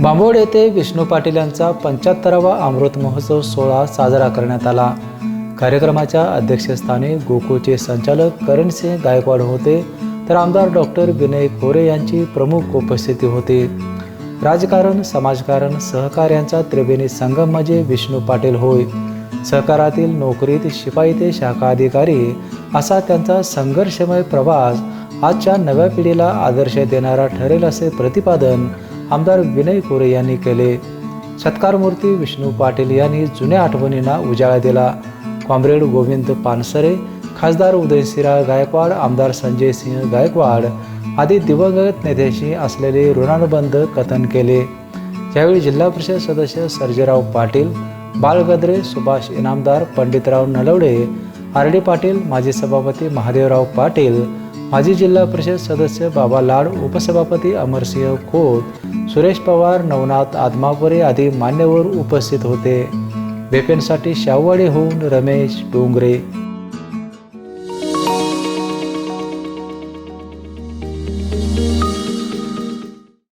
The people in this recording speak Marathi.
बांबोड येथे विष्णू पाटील यांचा 75वा अमृत महोत्सव सोहळा साजरा करण्यात आला। कार्यक्रमाच्या अध्यक्षस्थानी गोकुळचे संचालक करणसिंह गायकवाड होते, तर आमदार डॉक्टर विनय कोरे यांची प्रमुख उपस्थिती होती। राजकारण, समाजकारण, सहकार यांचा त्रिवेणी संगम म्हणजे विष्णू पाटील होय। सहकारातील नोकरीत शिपाई ते शाखा अधिकारी असा त्यांचा संघर्षमय प्रवास आजच्या नव्या पिढीला आदर्श देणारा ठरेल असे प्रतिपादन आमदार विनय कोरे यांनी केले। सत्कारमूर्ती विष्णू पाटील यांनी जुन्या आठवणींना उजाळा दिला। कॉम्रेड गोविंद पानसरे, खासदार उदयसिंह गायकवाड, आमदार संजय सिंह गायकवाड आदी दिवंगत नेत्याशी असलेले ऋणानुबंध कथन केले। यावेळी जिल्हा परिषद सदस्य सर्जेराव पाटील, बाळ गद्रे, सुभाष इनामदार, पंडितराव नलवडे, आर.डी. पाटील, माजी सभापती महादेवराव पाटील, माजी जिल्हा परिषद सदस्य बाबा लाड, उपसभापती अमरसिंह खोत, सुरेश पवार, नवनाथ आदमापुरे आदी मान्यवर उपस्थित होते। वेपेनसाठी शाहूवाडीहून रमेश डोंगरे।